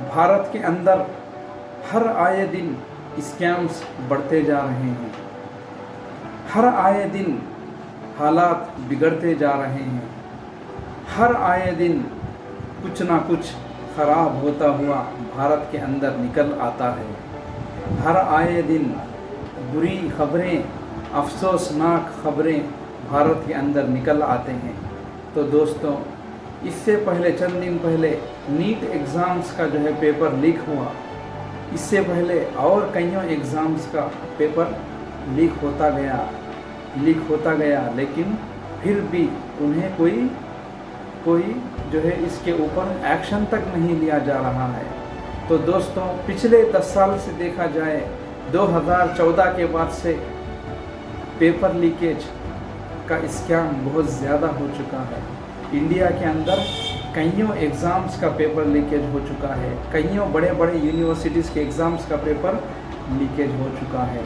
भारत के अंदर हर आए दिन स्कैम्स बढ़ते जा रहे हैं, हर आए दिन हालात बिगड़ते जा रहे हैं, हर आए दिन कुछ ना कुछ ख़राब होता हुआ भारत के अंदर निकल आता है। हर आए दिन बुरी खबरें, अफसोसनाक खबरें भारत के अंदर निकल आते हैं। तो दोस्तों, इससे पहले चंद दिन पहले नीट एग्ज़ाम्स का जो है पेपर लीक हुआ। इससे पहले और कईयों एग्ज़ाम्स का पेपर लीक होता गया, लेकिन फिर भी उन्हें कोई जो है इसके ऊपर एक्शन तक नहीं लिया जा रहा है। तो दोस्तों, पिछले 10 साल से देखा जाए, 2014 के बाद से पेपर लीकेज का स्कैम बहुत ज़्यादा हो चुका है। इंडिया के अंदर कईयों एग्ज़ाम्स का पेपर लीकेज हो चुका है, कईयों बड़े बड़े यूनिवर्सिटीज़ के एग्ज़ाम्स का पेपर लीकेज हो चुका है।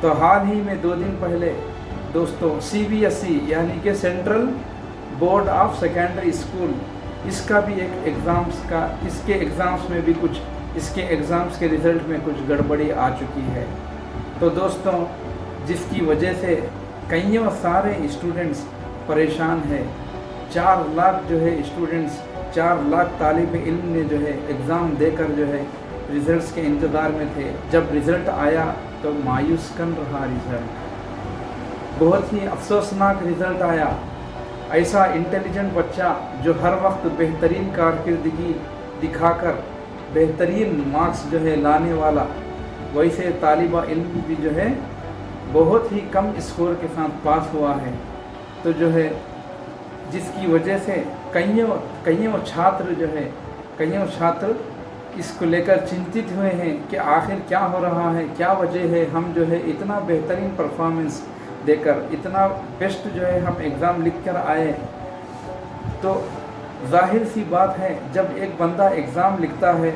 तो हाल ही में 2 दिन पहले दोस्तों CBSE यानी कि central board of secondary school, इसका भी एक इसके एग्ज़ाम्स में भी कुछ, इसके एग्ज़ाम्स के रिज़ल्ट में कुछ गड़बड़ी आ चुकी है। तो दोस्तों, जिसकी वजह से कईयों सारे स्टूडेंट्स परेशान हैं। 4 लाख जो है स्टूडेंट्स, 4 लाख तालिब इल्म ने जो है एग्ज़ाम देकर जो है रिज़ल्ट्स के इंतज़ार में थे। जब रिज़ल्ट आया तो मायूस कर रहा रिज़ल्ट, बहुत ही अफसोसनाक रिज़ल्ट आया। ऐसा इंटेलिजेंट बच्चा जो हर वक्त बेहतरीन कारकर्दगी दिखाकर बेहतरीन मार्क्स जो है लाने वाला, वैसे तालिबा इल्म भी जो है बहुत ही कम स्कोर के साथ पास हुआ है। तो जो है जिसकी वजह से कईयों छात्र इसको लेकर चिंतित हुए हैं कि आखिर क्या हो रहा है, क्या वजह है। हम जो है इतना बेहतरीन परफॉर्मेंस देकर, इतना बेस्ट जो है हम एग्ज़ाम लिख कर आए। तो जाहिर सी बात है, जब एक बंदा एग्ज़ाम लिखता है,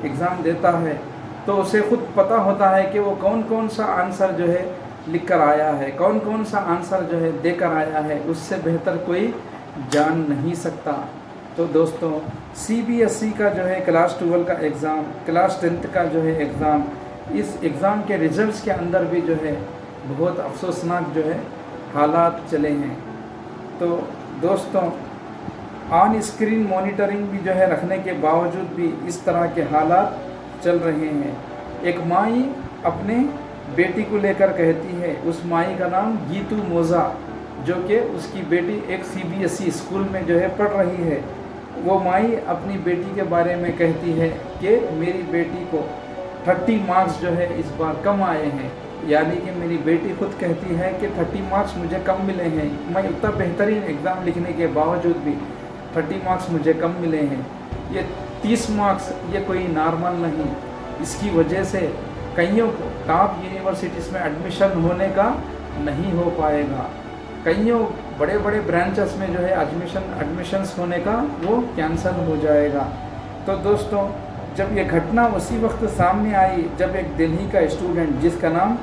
एग्ज़ाम देता है, तो उसे खुद पता होता है कि वो कौन सा आंसर जो है लिख कर आया है, कौन सा आंसर जो है देकर आया है। उससे बेहतर कोई जान नहीं सकता। तो दोस्तों, CBSE का जो है क्लास 12 का एग्ज़ाम, क्लास 10th का जो है एग्ज़ाम, इस एग्ज़ाम के रिज़ल्ट्स के अंदर भी जो है बहुत अफसोसनाक जो है हालात चले हैं। तो दोस्तों, ऑन स्क्रीन मॉनिटरिंग भी जो है रखने के बावजूद भी इस तरह के हालात चल रहे हैं। एक माई अपने बेटी को लेकर कहती है, उस माई का नाम गीतू मोज़ा, जो कि उसकी बेटी एक CBSE स्कूल में जो है पढ़ रही है। वो माई अपनी बेटी के बारे में कहती है कि मेरी बेटी को 30 मार्क्स जो है इस बार कम आए हैं। यानी कि मेरी बेटी खुद कहती है कि 30 मार्क्स मुझे कम मिले हैं। मैं उतना बेहतरीन एग्ज़ाम लिखने के बावजूद भी 30 मार्क्स मुझे कम मिले हैं। ये 30 मार्क्स ये कोई नॉर्मल नहीं। इसकी वजह से कईयों को टॉप यूनिवर्सिटीज़ में एडमिशन होने का नहीं हो पाएगा। कईयों बड़े बड़े ब्रांचेस में जो है एडमिशन्स होने का वो कैंसिल हो जाएगा। तो दोस्तों, जब ये घटना उसी वक्त सामने आई जब एक दिल्ली का स्टूडेंट, जिसका नाम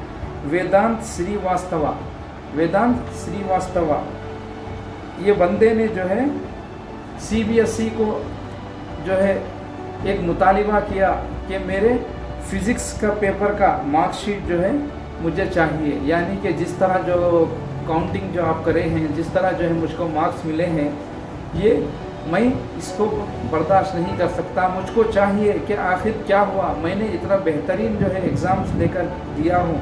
वेदांत श्रीवास्तवा, ये बंदे ने जो है CBSE को जो है एक मुतालिबा किया कि मेरे फ़िज़िक्स का पेपर का मार्कशीट जो है मुझे चाहिए। यानी कि जिस तरह जो काउंटिंग जो आप करे हैं, जिस तरह जो है मुझको मार्क्स मिले हैं, ये मैं इसको बर्दाश्त नहीं कर सकता। मुझको चाहिए कि आखिर क्या हुआ, मैंने इतना बेहतरीन जो है एग्ज़ाम्स देकर दिया हूँ,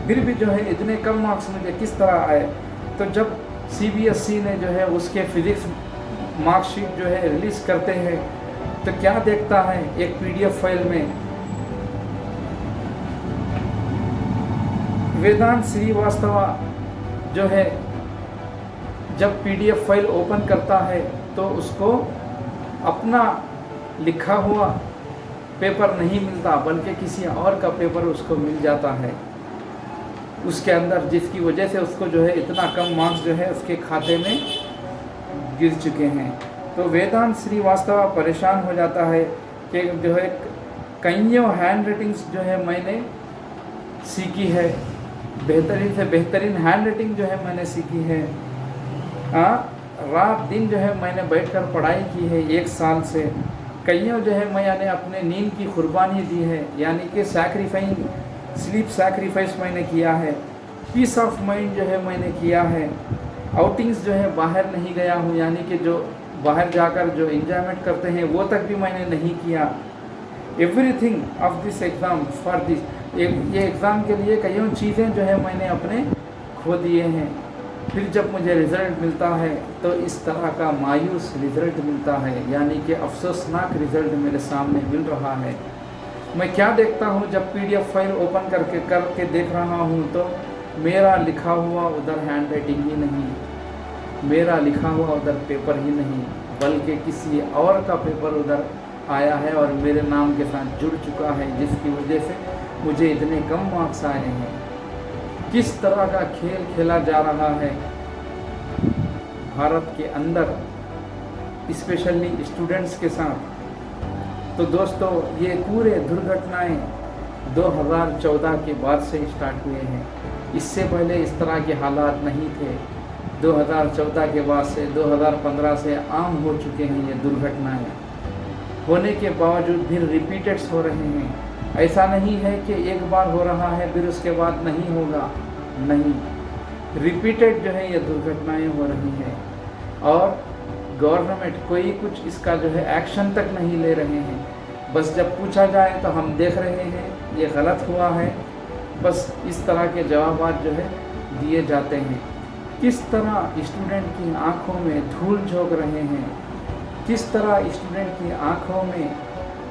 फिर भी जो है इतने कम मार्क्स मुझे किस तरह आए। तो जब CBSE ने जो है उसके फ़िज़िक्स मार्कशीट जो है रिलीज़ करते हैं, तो क्या देखता है, एक PDF फाइल में वेदांत श्रीवास्तवा जो है जब PDF फाइल ओपन करता है तो उसको अपना लिखा हुआ पेपर नहीं मिलता, बल्कि किसी और का पेपर उसको मिल जाता है उसके अंदर, जिसकी वजह से उसको जो है इतना कम मार्क्स जो है उसके खाते में गिर चुके हैं। तो वेदांत श्रीवास्तवा परेशान हो जाता है कि जो है कईयों हैंड राइटिंग्स जो है मैंने सीखी है, बेहतरीन से बेहतरीन हैंड राइटिंग जो है मैंने सीखी है। रात दिन जो है मैंने बैठकर पढ़ाई की है 1 साल से, कईयों जो है मैंने अपने नींद की कुर्बानी दी है, यानी कि स्लीप सैक्रिफाइस मैंने किया है। पीस ऑफ माइंड जो है मैंने किया है। आउटिंग्स जो है बाहर नहीं गया हूँ, यानी कि जो बाहर जाकर जो एंजॉयमेंट करते हैं वो तक भी मैंने नहीं किया। Everything of this exam for this, ये एग्ज़ाम के लिए कईयों चीज़ें जो है मैंने अपने खो दिए हैं। फिर जब मुझे रिज़ल्ट मिलता है तो इस तरह का मायूस रिज़ल्ट मिलता है, यानी कि अफसोसनाक रिज़ल्ट मेरे सामने मिल रहा है। मैं क्या देखता हूँ, जब PDF फाइल ओपन करके देख रहा हूँ तो मेरा लिखा हुआ उधर हैंड राइटिंग ही नहीं, मेरा लिखा हुआ उधर पेपर ही नहीं, बल्कि किसी और का पेपर उधर आया है और मेरे नाम के साथ जुड़ चुका है, जिसकी वजह से मुझे इतने कम मार्क्स आए हैं। किस तरह का खेल खेला जा रहा है भारत के अंदर, स्पेशली स्टूडेंट्स के साथ। तो दोस्तों, ये पूरे दुर्घटनाएं 2014 के बाद से स्टार्ट हुए हैं। इससे पहले इस तरह के हालात नहीं थे। 2014 के बाद से 2015 से आम हो चुके हैं ये दुर्घटनाएं। होने के बावजूद भी रिपीटेड्स हो रहे हैं। ऐसा नहीं है कि एक बार हो रहा है फिर उसके बाद नहीं होगा, नहीं, रिपीटेड जो है ये दुर्घटनाएं हो रही हैं और गवर्नमेंट कोई कुछ इसका जो है एक्शन तक नहीं ले रहे हैं। बस जब पूछा जाए तो हम देख रहे हैं ये गलत हुआ है, बस इस तरह के जवाब जो है दिए जाते हैं। किस तरह स्टूडेंट की आंखों में धूल झोंक रहे हैं, किस तरह स्टूडेंट की आंखों में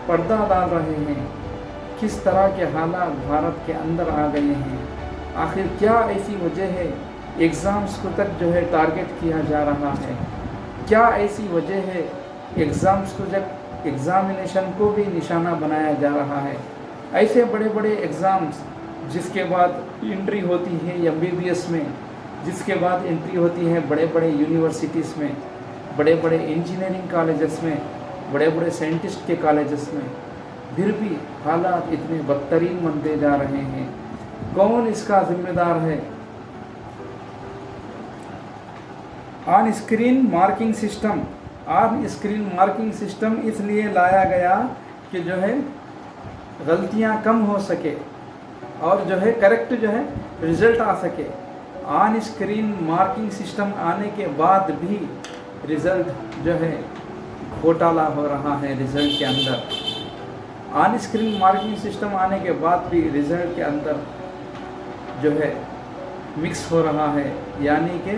पर्दा डाल रहे हैं, किस तरह के हालात भारत के अंदर आ गए हैं। आखिर क्या ऐसी वजह है एग्ज़ाम्स को तक जो है टारगेट किया जा रहा है? क्या ऐसी वजह है एग्ज़ाम्स को जब एग्ज़ामिनेशन को भी निशाना बनाया जा रहा है? ऐसे बड़े बड़े एग्ज़ाम्स जिसके बाद एंट्री होती है MBBS में, जिसके बाद एंट्री होती है बड़े बड़े यूनिवर्सिटीज़ में, बड़े बड़े इंजीनियरिंग कॉलेजेस में, बड़े बड़े साइंटिस्ट के कॉलेजेस में, फिर भी हालात इतने बदतरीन बनते जा रहे हैं। कौन इसका जिम्मेदार है? ऑन स्क्रीन मार्किंग सिस्टम इसलिए लाया गया कि जो है गलतियां कम हो सके और जो है करेक्ट जो है रिज़ल्ट आ सके। ऑन स्क्रीन मार्किंग सिस्टम आने के बाद भी रिज़ल्ट जो है घोटाला हो रहा है रिज़ल्ट के अंदर। ऑन स्क्रीन मार्किंग सिस्टम आने के बाद भी रिज़ल्ट के अंदर जो है मिक्स हो रहा है, यानी कि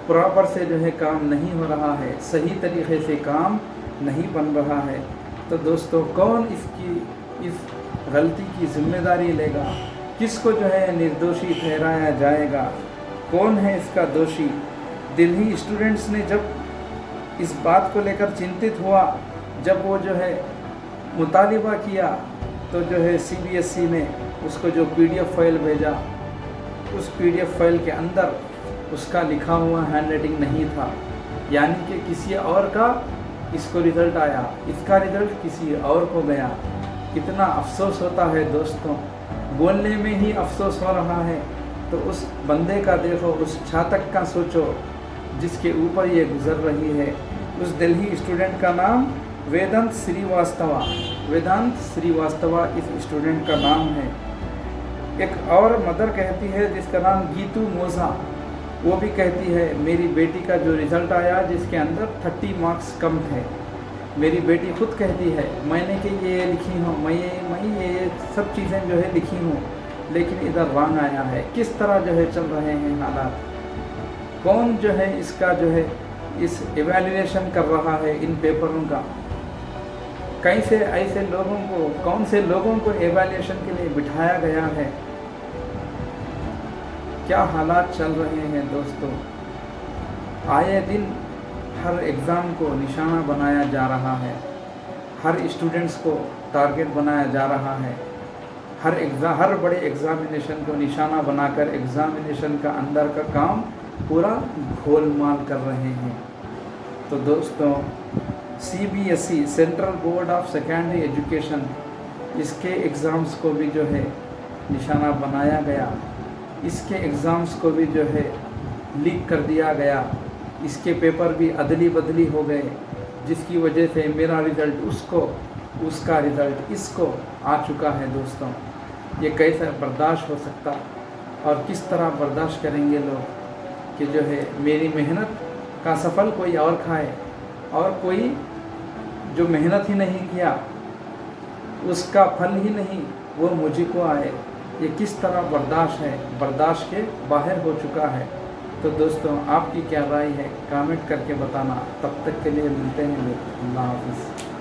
प्रॉपर से जो है काम नहीं हो रहा है, सही तरीके से काम नहीं बन रहा है। तो दोस्तों, कौन इस गलती की जिम्मेदारी लेगा? किसको जो है निर्दोषी ठहराया जाएगा? कौन है इसका दोषी? दिल्ली स्टूडेंट्स ने जब इस बात को लेकर चिंतित हुआ, जब वो जो है मुतालिबा किया, तो जो है CBSE ने उसको जो PDF फाइल भेजा, उस PDF फाइल के अंदर उसका लिखा हुआ हैंडराइटिंग नहीं था, यानी कि किसी और का इसको रिज़ल्ट आया, इसका रिज़ल्ट किसी और को गया। कितना अफसोस होता है दोस्तों, बोलने में ही अफसोस हो रहा है। तो उस बंदे का देखो, उस छात्रक का सोचो जिसके ऊपर ये गुजर रही है। उस दिल्ली स्टूडेंट का नाम वेदांत श्रीवास्तवा इस स्टूडेंट का नाम है। एक और मदर कहती है जिसका नाम गीतू मोज़ा, वो भी कहती है मेरी बेटी का जो रिज़ल्ट आया जिसके अंदर 30 मार्क्स कम थे, मेरी बेटी खुद कहती है मैंने कि ये लिखी हूँ, मैं ये सब चीज़ें जो है लिखी हूँ, लेकिन इधर रॉन्ग आया है। किस तरह जो है चल रहे हैं हालात? कौन जो है इसका जो है इस एवेल्युएशन कर रहा है इन पेपरों का? कैसे ऐसे लोगों को, कौन से लोगों को एवेल्युएशन के लिए बिठाया गया है? क्या हालात चल रहे हैं दोस्तों? आए दिन हर एग्ज़ाम को निशाना बनाया जा रहा है, हर स्टूडेंट्स को टारगेट बनाया जा रहा है, हर बड़े एग्ज़ामिनेशन को निशाना बनाकर एग्ज़ामिनेशन का अंदर का काम पूरा गोलमाल कर रहे हैं। तो दोस्तों, CBSE central board of secondary education, इसके एग्ज़ाम्स को भी जो है निशाना बनाया गया, इसके एग्ज़ाम्स को भी जो है लीक कर दिया गया, इसके पेपर भी अदली बदली हो गए। जिसकी वजह से मेरा रिज़ल्ट उसको, उसका रिज़ल्ट इसको आ चुका है। दोस्तों, ये कैसे बर्दाश्त हो सकता, और किस तरह बर्दाश्त करेंगे लोग कि जो है मेरी मेहनत का सफल कोई और खाए, और कोई जो मेहनत ही नहीं किया उसका फल ही नहीं वो मुझे को आए। ये किस तरह बर्दाश्त है, बर्दाश्त के बाहर हो चुका है। तो दोस्तों, आपकी क्या राय है कमेंट करके बताना। तब तक के लिए मिलते हैं लोग। अल्लाह हाफ़िज़।